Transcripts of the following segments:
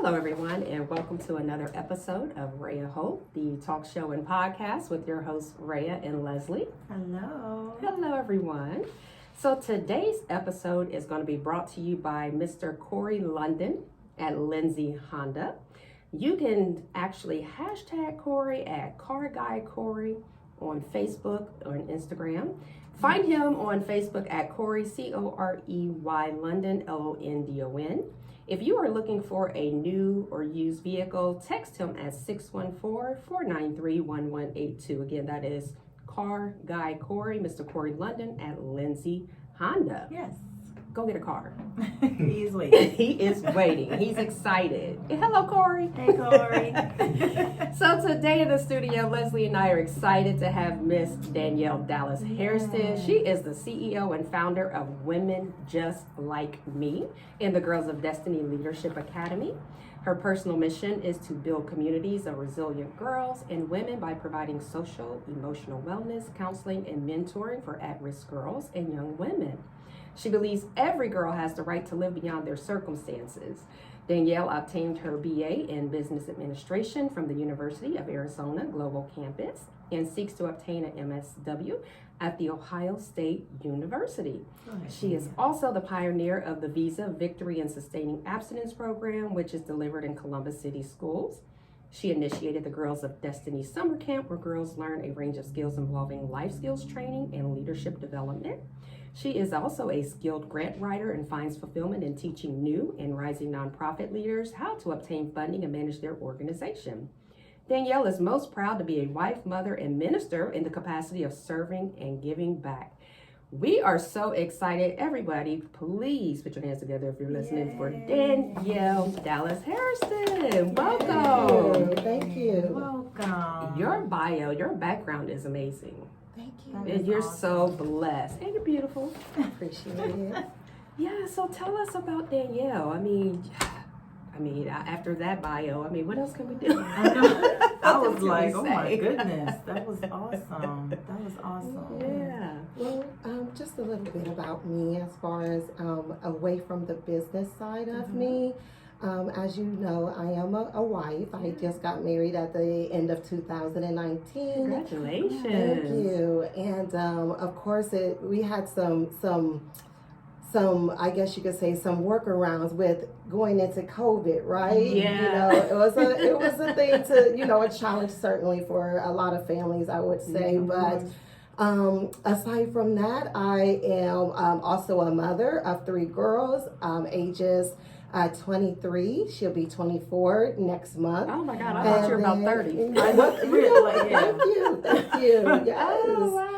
Hello, everyone, and welcome to another episode of Raya Hope, the talk show and podcast with your hosts, Raya and Leslie. Hello. Hello, everyone. So today's episode is going to be brought to you by Mr. Corey London at Lindsay Honda. You can actually hashtag Corey at Car Guy Corey on Facebook or on Instagram. Find him on Facebook at Corey, C-O-R-E-Y, London, L-O-N-D-O-N. If you are looking for a new or used vehicle, text him at 614-493-1182. Again, that is Car Guy Corey, Mr. Corey London at Lindsay Honda. Yes. Go get a car. He is waiting. He is waiting. He's excited. Hello, Corey. Hey, Corey. So today in the studio, Leslie and I are excited to have Miss Danielle Dallis-Hairston. Yay. She is the CEO and founder of Women Just Like Me and the Girls of Destiny Leadership Academy. Her personal mission is to build communities of resilient girls and women by providing social, emotional wellness, counseling, and mentoring for at-risk girls and young women. She believes every girl has the right to live beyond their circumstances. Danielle obtained her BA in Business Administration from the University of Arizona Global Campus and seeks to obtain an MSW at the Ohio State University. She is also the pioneer of the Visa Victory and Sustaining Abstinence program, which is delivered in Columbus City schools. She initiated the Girls of Destiny Summer Camp, where girls learn a range of skills involving life skills training and leadership development. She is also a skilled grant writer and finds fulfillment in teaching new and rising nonprofit leaders how to obtain funding and manage their organization. Danielle is most proud to be a wife, mother, and minister in the capacity of serving and giving back. We are so excited. Everybody, please put your hands together if you're listening. Yay. For Danielle Dallis-Hairston. Welcome. Thank you. Welcome. Your bio, your background is amazing. Thank And you're so blessed. And you're beautiful. Appreciate it. Yeah, so tell us about Danielle. I mean, after that bio, what else can we do? I was like, oh my goodness, that was awesome. That was awesome. Yeah. Well, just a little bit about me as far as away from the business side of me. As you know, I am a wife. I just got married at the end of 2019. Congratulations. Thank you. And of course, we had some, I guess you could say, some workarounds with going into COVID, right? Yeah. It was a thing to, a challenge certainly for a lot of families, I would say. Mm-hmm. But aside from that, I am also a mother of 3 girls, ages 23. She'll be 24 next month. Oh my God, I thought you were about 30. Thank you. Yes. Oh, wow.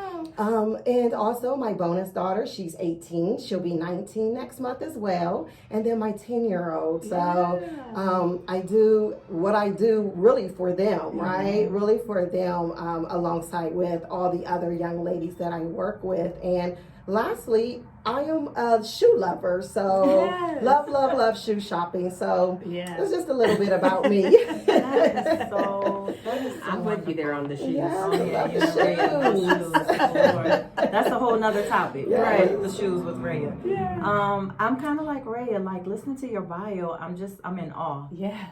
And also my bonus daughter, she's 18. She'll be 19 next month as well. And then my 10-year-old. So I do what I do really for them, right? Really for them, alongside with all the other young ladies that I work with. And lastly, I am a shoe lover, so love shoe shopping. So it's just a little bit about me. That is so I'm with you there on the shoes. Yes, Oh, yeah, love you the know, Raya, the shoes. Lord. That's a whole nother topic, Yeah. right? The shoes with Raya. Yeah. I'm kind of like Raya, like listening to your bio, I'm in awe. Yes.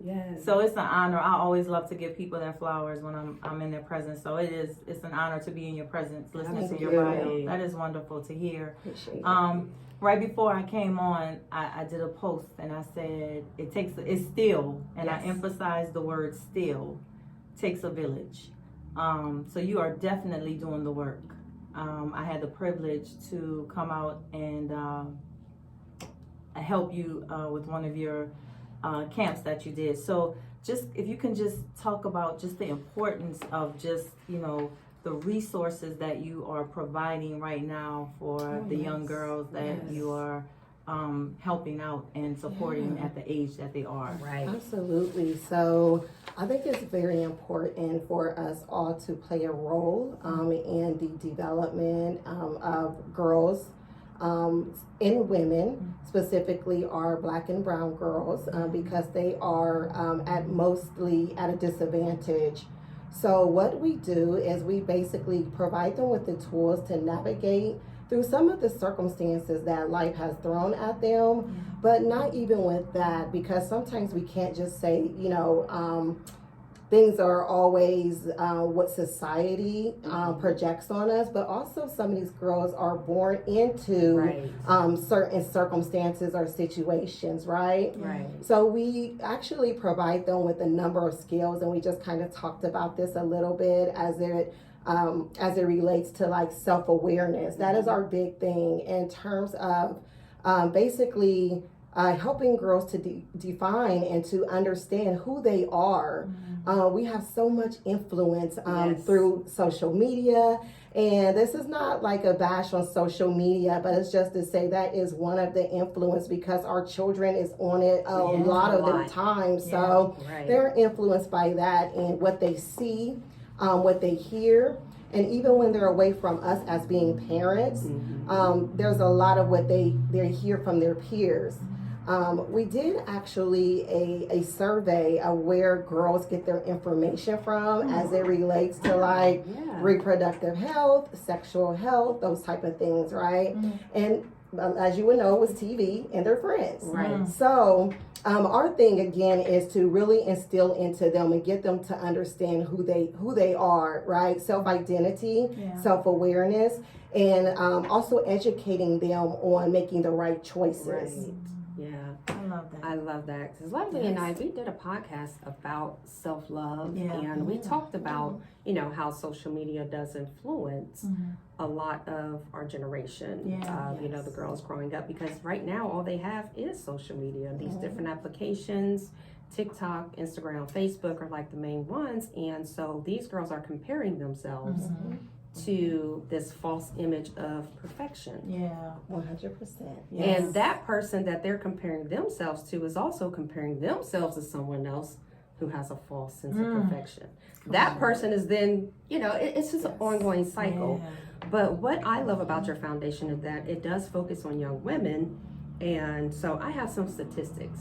Yes. So it's an honor. I always love to give people their flowers when I'm in their presence. So it's an honor to be in your presence, listening to your bio. That is wonderful to hear. Appreciate it. Right before I came on, I did a post and I said it's still, and I emphasized the word still, takes a village. So you are definitely doing the work. I had the privilege to come out and help you with one of your camps that you did. So just if you can just talk about just the importance of just, the resources that you are providing right now for the young girls that you are helping out and supporting at the age that they are. Right. Absolutely. So I think it's very important for us all to play a role in the development of girls and women, specifically our Black and brown girls, because they are mostly at a disadvantage. So what we do is we basically provide them with the tools to navigate through some of the circumstances that life has thrown at them, but not even with that, because sometimes we can't just say, things are always what society projects on us, but also some of these girls are born into certain circumstances or situations, right? Right. So we actually provide them with a number of skills, and we just kind of talked about this a little bit as it relates to like self-awareness. That is our big thing in terms of basically helping girls to define and to understand who they are. We have so much influence through social media, and this is not like a bash on social media, but it's just to say that is one of the influence, because our children is on it a lot of the time. So they're influenced by that and what they see, what they hear. And even when they're away from us as being parents, there's a lot of what they hear from their peers. We did actually a survey of where girls get their information from as it relates to like reproductive health, sexual health, those type of things, right? And as you would know, it was TV and their friends. Right. So our thing again is to really instill into them and get them to understand who they are, right? Self-identity, self-awareness, and also educating them on making the right choices. Right. Yeah. I love that. Because Leslie and I, we did a podcast about self-love, and we talked about, how social media does influence a lot of our generation, the girls growing up, because right now all they have is social media, these different applications. TikTok, Instagram, Facebook are like the main ones, and so these girls are comparing themselves to this false image of perfection. 100%. And that person that they're comparing themselves to is also comparing themselves to someone else who has a false sense of perfection. That person is then, it's just an ongoing cycle. But what I love about your foundation is that it does focus on young women. And so I have some statistics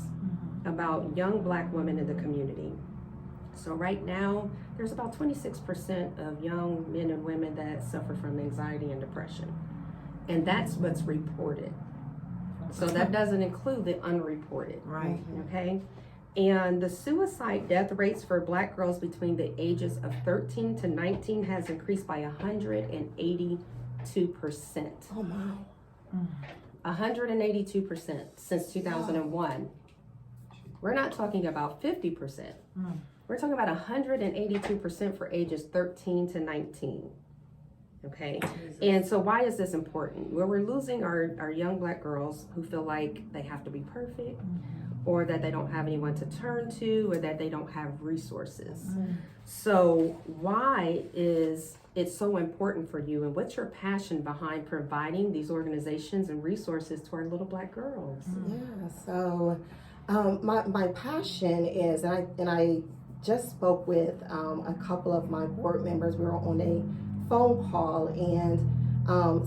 about young Black women in the community. So right now, there's about 26% of young men and women that suffer from anxiety and depression. And that's what's reported. So that doesn't include the unreported. Right. Okay? And the suicide death rates for Black girls between the ages of 13 to 19 has increased by 182%. Oh, wow. 182% since 2001. We're not talking about 50%. We're talking about 182% for ages 13 to 19. Okay? And so why is this important? Well, we're losing our young Black girls who feel like they have to be perfect, or that they don't have anyone to turn to, or that they don't have resources. So why is it so important for you, and what's your passion behind providing these organizations and resources to our little Black girls? So my passion is, and I just spoke with a couple of my board members. We were on a phone call, and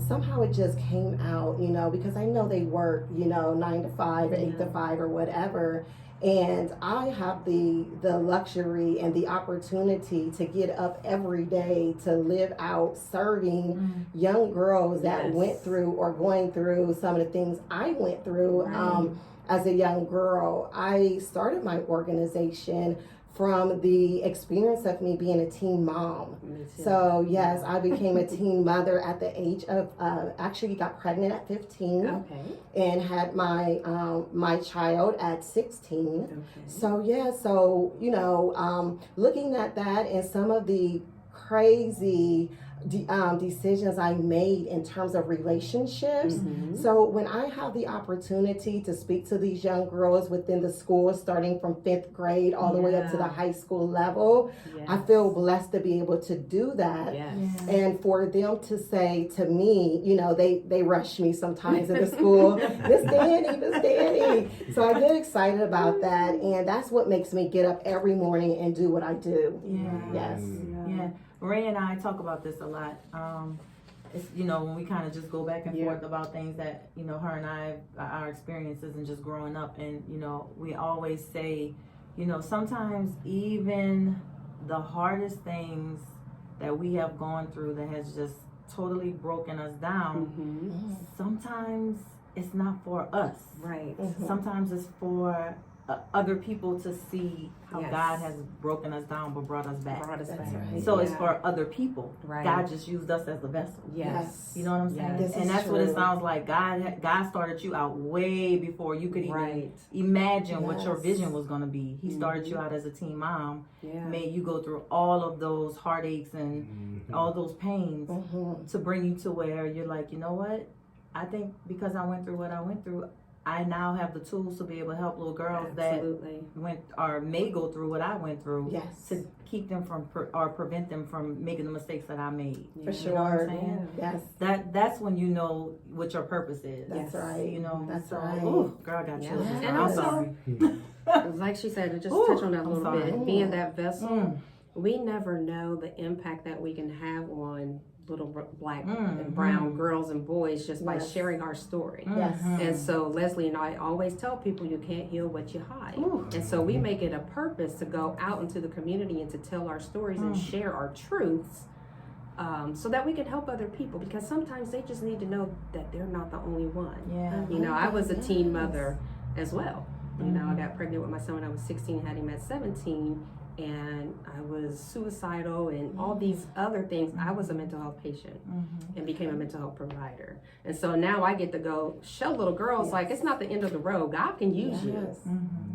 somehow it just came out, because I know they work, 9 to 5 or 8 to 5 or whatever. And I have the luxury and the opportunity to get up every day to live out serving young girls that went through or going through some of the things I went through as a young girl. I started my organization from the experience of me being a teen mom. So yes, I became a teen mother at the age of, actually got pregnant at 15 and had my child at 16. So yeah, looking at that and some of the crazy decisions I made in terms of relationships. So when I have the opportunity to speak to these young girls within the school, starting from 5th grade all the way up to the high school level, I feel blessed to be able to do that. And for them to say to me, they rush me sometimes in the school, Miss Danny. So I get excited about that, and that's what makes me get up every morning and do what I do. Ray and I talk about this a lot. It's, when we kind of just go back and forth about things that, her and I, our experiences and just growing up. And, we always say, sometimes even the hardest things that we have gone through that has just totally broken us down, Mm-hmm. sometimes it's not for us. Right. Sometimes it's for other people to see how Yes. God has broken us down but brought us back. Brought us That's back. right. So it's Yeah. for other people. Right. God just used us as a vessel. Yes. You know what I'm saying? Yes. This And is that's what it true. sounds like. God started you out way before you could even Right. imagine what your Yes. vision was going to be. He started you out as a teen mom, Yeah. made you go through all of those heartaches and all those pains to bring you to where you're like, you know what? I think because I went through what I went through, I now have the tools to be able to help little girls Absolutely. that went or may go through what I went through, Yes. to keep them from or prevent them from making the mistakes that I made. For You know what I'm sure. saying? Yes. That's when you know what your purpose is. That's Yes. right. You know, That's so, right. ooh, girl, I got Yeah. chills. And I'm also- sorry. Like she said, to just Ooh, touch on that a I'm little sorry. bit, being that vessel, Mm. we never know the impact that we can have on little black Mm, and brown mm. girls and boys just by Yes. sharing our story. Yes. Mhm. And so Leslie and I always tell people you can't heal what you hide. Ooh. And so we make it a purpose to go out into the community and to tell our stories and share our truths, so that we can help other people, because sometimes they just need to know that they're not the only one. Yeah. You know, I was a teen Yes. mother as well. You know, I got pregnant with my son when I was 16, had him at 17, and I was suicidal and all these other things. I was a mental health patient and became a mental health provider. And so now I get to go show little girls, like, it's not the end of the road. God can use you. Yes.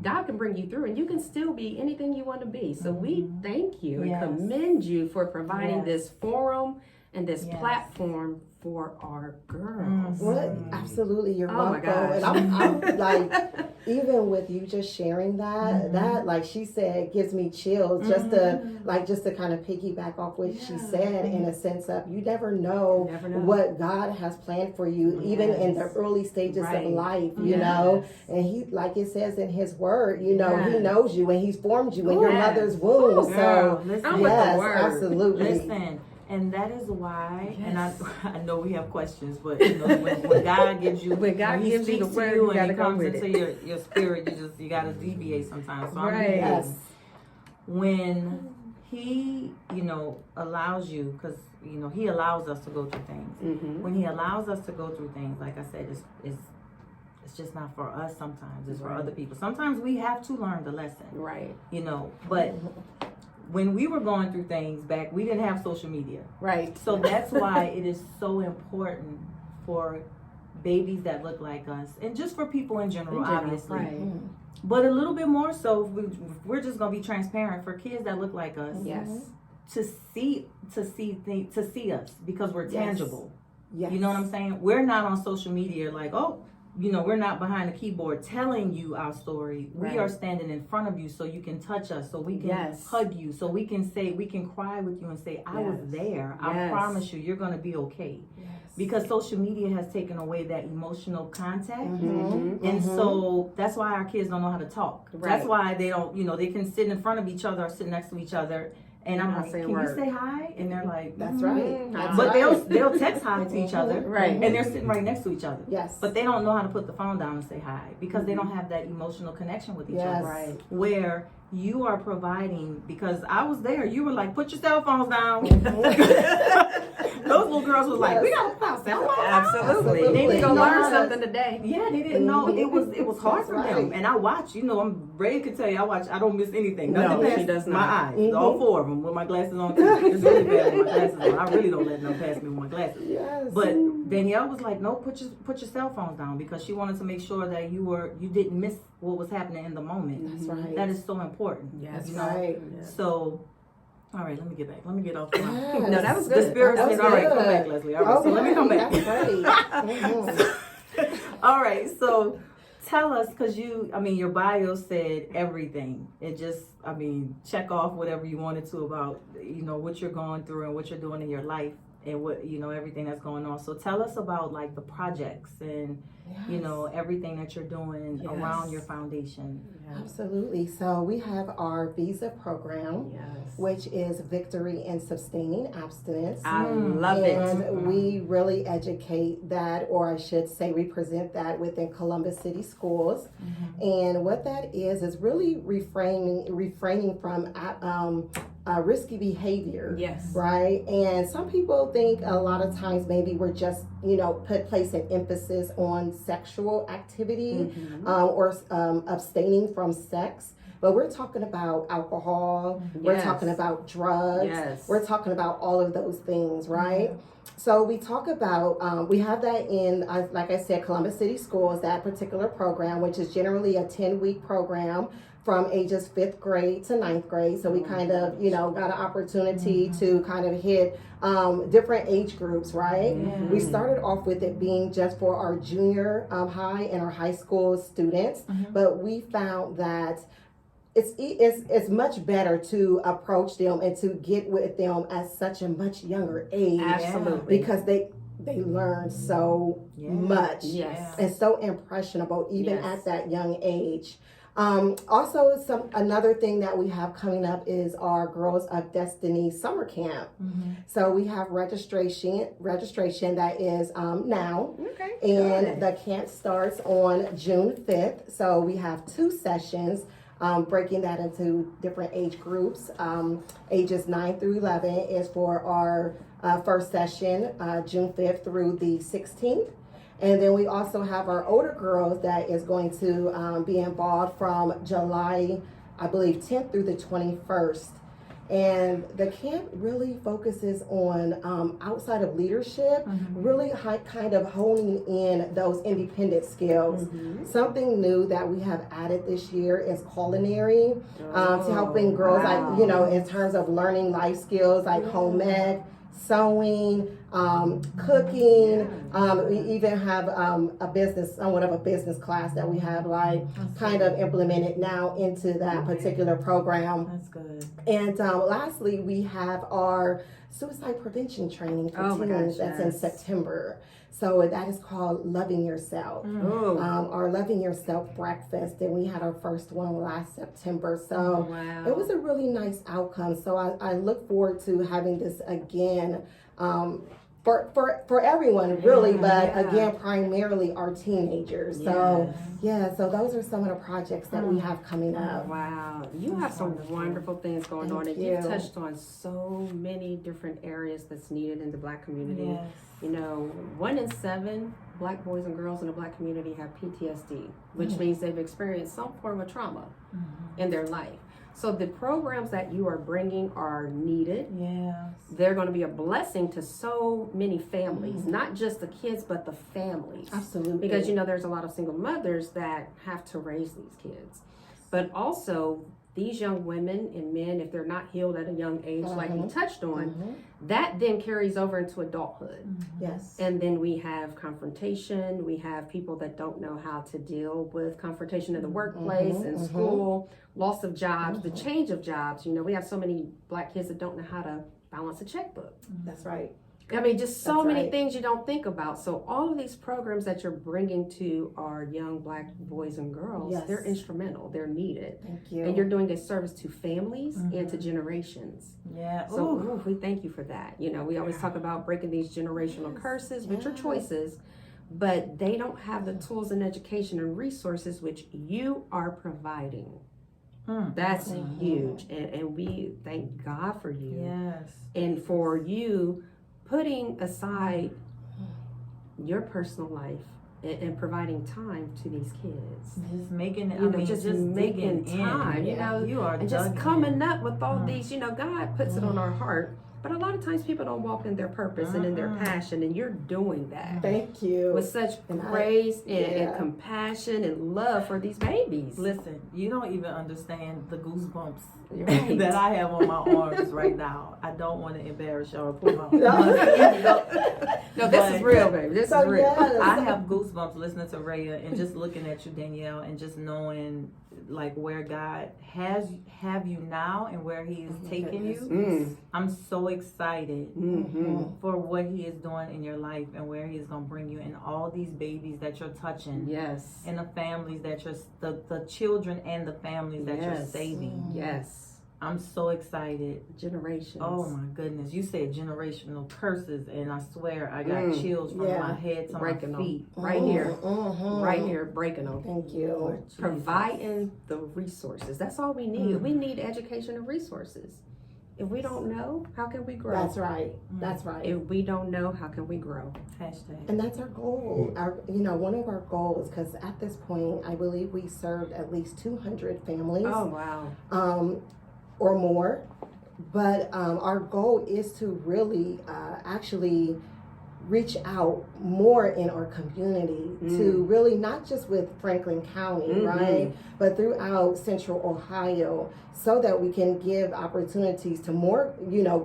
God can bring you through, and you can still be anything you want to be. So we thank you Yes. and commend you for providing Yes. this forum and this Yes. platform for our girls. Well, absolutely, you're Oh my welcome. gosh. And I'm like, even with you just sharing that, that, like she said, gives me chills just to kind of piggyback off what she said, in a sense of you never know, Never know. what God has planned for you, even in the early stages Right. of life, you know. And he, like it says in his word, you know, he knows you and he's formed you in your Yes. mother's womb. Girl, So listen. I'm with the yes, word. absolutely. Listen, and that is why, and I know we have questions, but you know, when God gives you, When God he gives you the speaks to word, you you and gotta he go comes with into your spirit, you gotta deviate sometimes. So I'm Right. thinking, Yes. when he, you know, allows you, because you know he allows us to go through things. Mm-hmm. When he allows us to go through things, like I said, it's just not for us. Sometimes it's for Right. other people. Sometimes we have to learn the lesson. Right. You know, but when we were going through things back, we didn't have social media. Right. So that's why it is so important for babies that look like us, and just for people in general, obviously. Right. But a little bit more so, if we're just gonna be transparent, for kids that look like us, Yes. to see us, because we're Yes. tangible. Yes. You know what I'm saying? We're not on social media like, oh, you know, we're not behind the keyboard telling you our story. Right. We are standing in front of you so you can touch us, so we can Yes. hug you, so we can cry with you and say, I was Yes. there. I Yes. promise you're going to be okay. Yes. Because social media has taken away that emotional contact. Mm-hmm. And so that's why our kids don't know how to talk. Right. That's why they don't, you know, they can sit in front of each other or sit next to each other. And I'm Not like, saying can word. you say hi? And they're like, That's right. That's But right. they'll text hi to each other. Right. And they're sitting right next to each other. Yes. But they don't know how to put the phone down and say hi, because they don't have that emotional connection with each Yes. other. Right. Where you are providing, because I was there, you were like, put your cell phones down. Those little girls was like, we gotta put our cell phones down. Absolutely. Absolutely. They gonna know learn how to- something today. Yeah, they didn't know. It was hard That's for right. them. And I watch, you know, Ray could tell you, I don't miss anything. No, Nothing she past does my not. eyes. All four of them with my glasses on too. It's really bad with my glasses on. I really don't let them pass me with my glasses. Yes. But Danielle was like, no, put your cell phones down, because she wanted to make sure that you didn't miss what was happening in the moment. That's right. That is so important. Yes. You know? Right. So, all right, let me get back. Let me get off the line. Yes. No, that was The good. spirit That said, was all right, good. come back, Leslie. All right, so let me come back. That's great. Mhm. All right, so tell us, because your bio said everything. It just, check off whatever you wanted to about, what you're going through and what you're doing in your life and what, everything that's going on. So tell us about like the projects and, everything that you're doing Yes. around your foundation. Absolutely. So we have our visa program, Yes. which is Victory in Sustaining Abstinence. I love it. And we really educate that, or I should say we present that within Columbus City Schools. And what that is really refraining from risky behavior. Yes. Right. And some people think a lot of times maybe we're just, placing emphasis on sexual activity or abstaining from sex. But we're talking about alcohol. We're talking about drugs. Yes. We're talking about all of those things, right? So we talk about, we have that in, like I said, Columbus City Schools, that particular program, which is generally a 10-week program from ages 5th grade to 9th grade. So we kind of, got an opportunity to kind of hit different age groups, right? We started off with it being just for our junior high and our high school students, but we found that it's much better to approach them and to get with them at such a much younger age. Absolutely. Because they learn so much and so impressionable even at that young age. Also, another thing that we have coming up is our Girls of Destiny summer camp. So we have registration that is now, and the camp starts on June 5th. So we have 2 sessions. Breaking that into different age groups. Ages 9 through 11 is for our first session, June 5th through the 16th. And then we also have our older girls that is going to be involved from July, I believe, 10th through the 21st. And the camp really focuses on outside of leadership, really kind of honing in those independent skills. Something new that we have added this year is culinary, to helping girls, in terms of learning life skills like home ec, sewing, cooking. We even have somewhat of a business class that we have kind of implemented now into that particular program. That's good. And lastly, we have our suicide prevention training for teens that's in September. So that is called Loving Yourself. Our Loving Yourself breakfast, and we had our first one last September. So it was a really nice outcome. So I look forward to having this again for everyone, really, but again, primarily our teenagers. So so those are some of the projects that we have coming up. Wow, you have some wonderful things going on, and you touched on so many different areas that's needed in the Black community. 1 in 7 Black boys and girls in the Black community have PTSD, which means they've experienced some form of trauma in their life. So the programs that you are bringing are needed. They're going to be a blessing to so many families, not just the kids, but the families. Absolutely. Because, there's a lot of single mothers that have to raise these kids. But also, these young women and men, if they're not healed at a young age, like you touched on, that then carries over into adulthood. Yes. And then we have confrontation. We have people that don't know how to deal with confrontation in the workplace, in school, loss of jobs, the change of jobs. We have so many Black kids that don't know how to balance a checkbook. That's right. I mean, just so many things you don't think about. So all of these programs that you're bringing to our young Black boys and girls, they're instrumental. They're needed. Thank you. And you're doing a service to families and to generations. So we thank you for that. We always talk about breaking these generational curses, which are choices, but they don't have the tools and education and resources which you are providing. That's huge. And we thank God for you. And for you putting aside your personal life and providing time to these kids. Just making it, just making time, you are and just coming up with all these, God puts it on our heart. But a lot of times people don't walk in their purpose and in their passion, and you're doing that. Thank you. With such praise and compassion and love for these babies. Listen, you don't even understand the goosebumps that I have on my arms right now. I don't want to embarrass y'all or put my No, this is real, baby. This is real. I have goosebumps listening to Raya and just looking at you, Danielle, and just knowing where God have you now and where He is taking you. I'm so excited for what He is doing in your life and where He is going to bring you, and all these babies that you're touching. And the families that you're, the children and the families that you're saving. I'm so excited. Generations. Oh my goodness. You said generational curses, and I swear I got chills from my head to my feet. Right here. Right here, breaking them. Thank you. Providing the resources. That's all we need. We need education and resources. If we don't know, how can we grow? That's right. That's right. If we don't know, how can we grow? Hashtag. And that's our goal. One of our goals, because at this point, I believe we served at least 200 families. Oh, wow. Or more. But our goal is to really actually reach out more in our community to really not just with Franklin County, right, but throughout Central Ohio, so that we can give opportunities to more,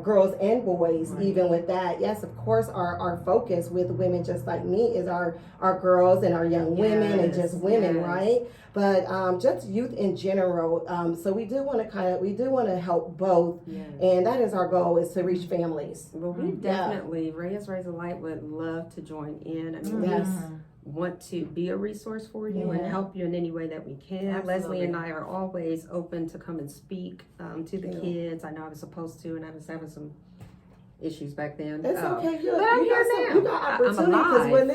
girls and boys. Right. Even with that, yes, of course, our focus with Women Just Like Me is our girls and our young women and just women, right? But just youth in general. So we do want to help both, and that is our goal, is to reach families. Well, we definitely, Raise a Light would love to join in. I mean, we want to be a resource for you and help you in any way that we can. Absolutely. Leslie and I are always open to come and speak to the kids. I know I was supposed to, and I was having some issues back then. It's okay. But I'm here now. You got opportunity, because when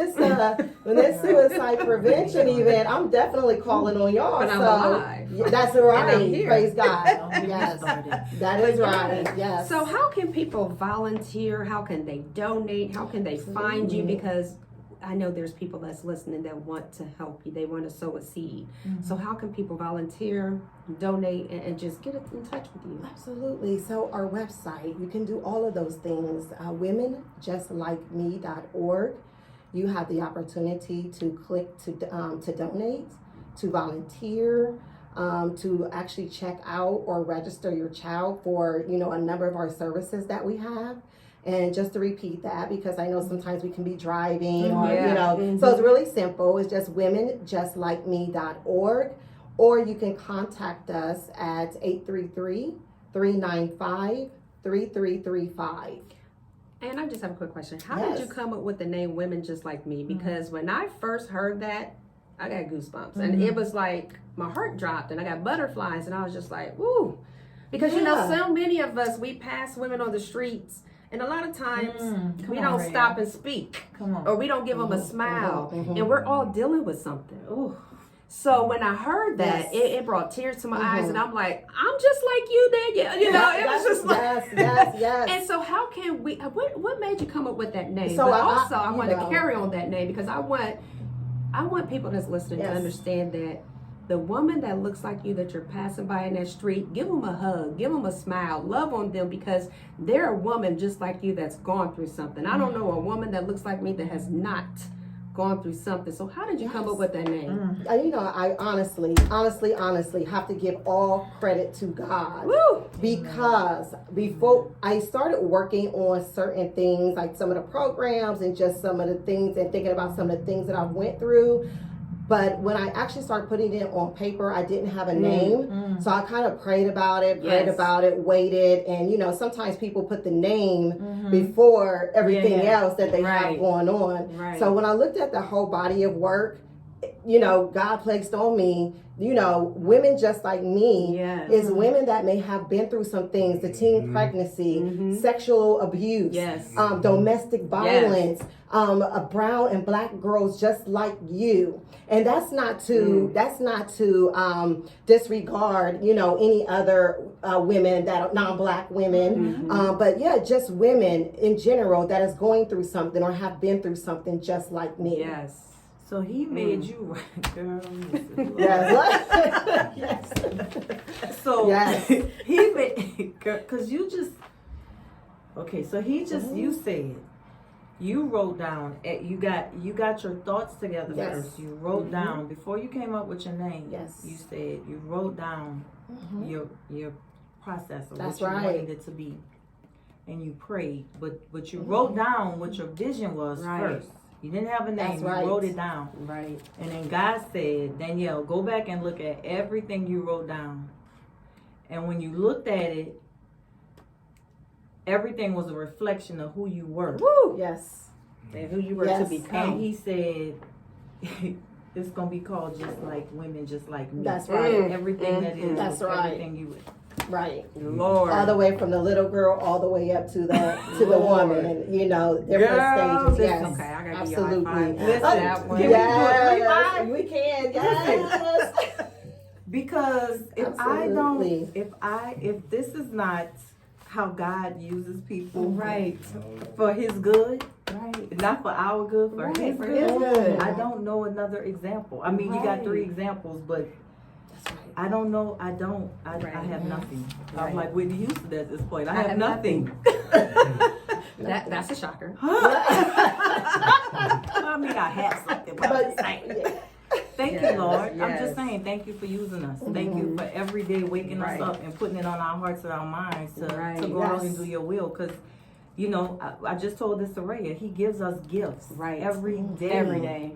this suicide prevention event, I'm definitely calling on y'all. But I'm alive. That's right. I'm here. Praise God. Yes, that is right. Yes. So how can people volunteer? How can they donate? How can they find you? Because I know there's people that's listening that want to help you. They want to sow a seed. So how can people volunteer, donate, and just get in touch with you? Absolutely. So our website, you can do all of those things. WomenJustLikeMe.org. You have the opportunity to click to donate, to volunteer, to actually check out or register your child for a number of our services that we have. And just to repeat that, because I know sometimes we can be driving or, so it's really simple. It's just WomenJustLikeMe.org, or you can contact us at 833-395-3335. And I just have a quick question. How did you come up with the name Women Just Like Me? Because when I first heard that, I got goosebumps. And it was like my heart dropped and I got butterflies, and I was just like, woo. Because, so many of us, we pass women on the streets, and a lot of times we don't stop and speak, or we don't give them a smile, and we're all dealing with something. Ooh. So when I heard that, it brought tears to my eyes, and I'm like, I'm just like you, Danielle. It was just like, yes. And so how can we? What made you come up with that name? So I want to carry on that name, because I want people that's listening to understand that the woman that looks like you that you're passing by in that street, give them a hug, give them a smile, love on them, because they're a woman just like you that's gone through something. I don't know a woman that looks like me that has not gone through something. So how did you come up with that name? I honestly have to give all credit to God. Woo! Because before I started working on certain things, like some of the programs and just some of the things, and thinking about some of the things that I went through, but when I actually started putting it on paper, I didn't have a name. So I kind of prayed about it, waited. And, sometimes people put the name before everything else that they have going on. Right. So when I looked at the whole body of work, God placed on me, Women Just Like Me is women that may have been through some things, the teen pregnancy, sexual abuse, domestic violence, brown and black girls just like you. And that's not to disregard, any other women that are non-black women, but just women in general that is going through something or have been through something just like me. Yes. So he made you right, girl. Yes. So he made, because you just, so he just, you said, you wrote down, you got your thoughts together first. You wrote down, before you came up with your name, you said, you wrote down your process of what you wanted it to be. And you prayed, but you wrote down what your vision was first. You didn't have a name, you wrote it down. Right. And then God said, Danielle, go back and look at everything you wrote down. And when you looked at it, everything was a reflection of who you were. Woo! Yes. And who you were to become. And he said, it's going to be called Just Like Women Just Like Me. That's right. Everything that is. That's right. Everything you would. Right. Lord. All the way from the little girl all the way up to the woman, and different stages. Yes. Okay, I gotta absolutely. Listen, that one. Yes. We can. Yes. Because if absolutely. if this is not how God uses people Right. for His good, Right. not for our good, for Right, His for good. His good. I don't know another example. I mean, you got Right. 3 examples, but That's right. I don't know. I Right. have nothing. Right. I'm like Whitney Houston at this point. I I have have nothing. That's a shocker. I mean, I have something, but I'm just saying. Yeah. Thank Yes, you, Lord. I'm yes. just saying, thank you for using us. Thank you for every day waking Right. us up and putting it on our hearts and our minds to Right. go out and Yes. do your will. Because, you know, I just told this to Raya. He gives us gifts Right. every day. Every day.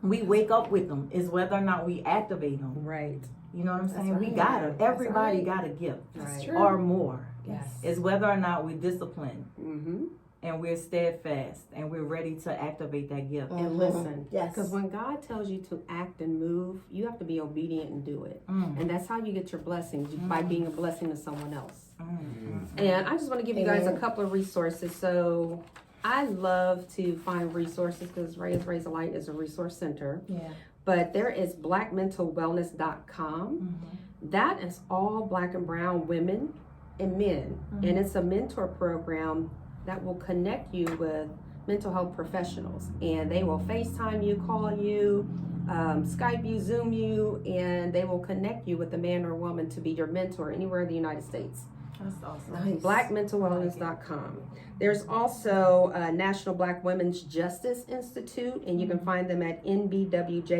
We wake up with them. Is whether or not we activate them. Right. You know what I'm That's saying? We right. got it. That's Everybody right. got a gift. That's Right. true. Or more. Yes. It's whether or not we discipline Mm-hmm. and we're steadfast and we're ready to activate that gift. And Mhm. listen. Yes. Because when God tells you to act and move, you have to be obedient and do it. Mm. And that's how you get your blessings, by being a blessing to someone else. Mm. And I just want to give you guys a Amen. couple of resources. So I love to find resources because Raya's Raise a Light is a resource center. Yeah. But there is blackmentalwellness.com. Mm-hmm. That is all Black and brown women and men. Mhm. And it's a mentor program that will connect you with mental health professionals. And they will FaceTime you, call you, Skype you, Zoom you, and they will connect you with a man or woman to be your mentor anywhere in the United States. That's awesome. Nice. blackmentalwellness.com. There's also National Black Women's Justice Institute, and you can find them at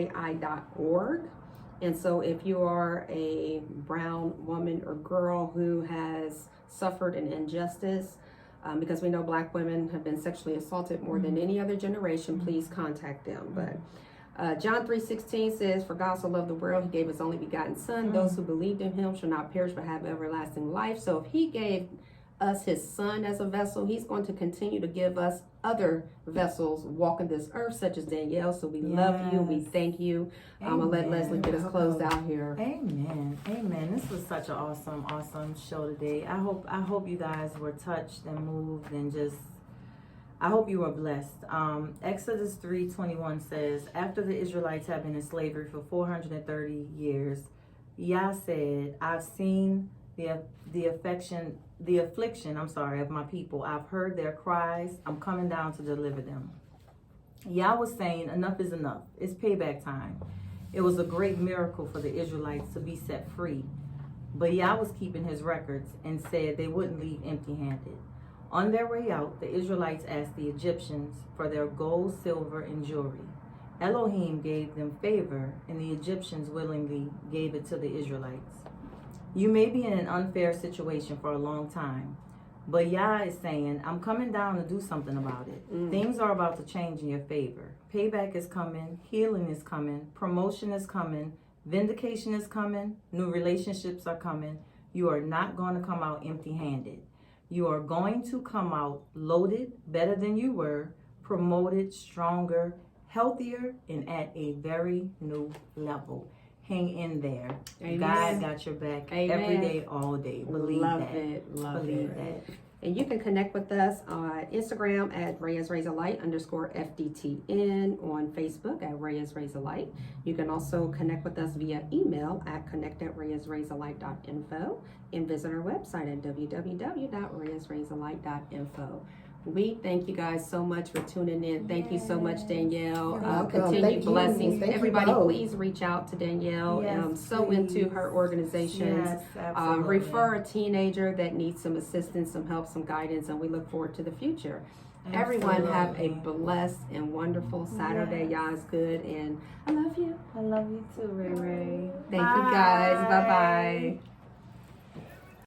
nbwji.org. And so if you are a brown woman or girl who has suffered an injustice, because we know Black women have been sexually assaulted more than any other generation, please contact them. But John 3:16 says, "For God so loved the world, He gave His only begotten Son. Those who believed in Him shall not perish but have everlasting life." So if He gave us His Son as a vessel, He's going to continue to give us other vessels walking this earth, such as Danielle. So we love you. We Yes. thank you. I'm going to let Amen. Leslie get us closed out here. Amen. Amen. This was such an awesome show today. I hope you guys were touched and moved and just I hope you were blessed. Exodus 3:21 says, after the Israelites have been in slavery for 430 years, Yah said, I've seen the affliction of my people. I've heard their cries. I'm coming down to deliver them. Yah was saying, enough is enough. It's payback time. It was a great miracle for the Israelites to be set free. But Yah was keeping His records and said they wouldn't leave empty-handed. On their way out, the Israelites asked the Egyptians for their gold, silver, and jewelry. Elohim gave them favor, and the Egyptians willingly gave it to the Israelites. You may be in an unfair situation for a long time, but Yah is saying, I'm coming down to do something about it. Things are about to change in your favor. Payback is coming, healing is coming, promotion is coming, vindication is coming, new relationships are coming. You are not going to come out empty-handed. You are going to come out loaded, better than you were, promoted, stronger, healthier, and at a very new level. Hang in there. Amen. God got your back Amen. every day, all day. Believe Love that. it. Love Believe it. that. And you can connect with us on Instagram at @RayasRaiseALight_FDTN, on Facebook at RayasRaiseALight. You can also connect with us via email at connect@RayasRaiseALight.info and visit our website at www.RayasRaiseALight.info. We thank you guys so much for tuning in. Thank you so much, Danielle. You're welcome. Continued Thank you. blessings. Thank you Everybody, both. please reach out to Danielle. Yes, So into please. her organizations. Yes, absolutely. Refer a teenager that needs some assistance, some help, some guidance, and we look forward to the future. Everyone have a Absolutely. blessed and wonderful Saturday. Yes. Y'all is good, and I love you. I love you too, Ray Ray. Thank you guys. Bye bye.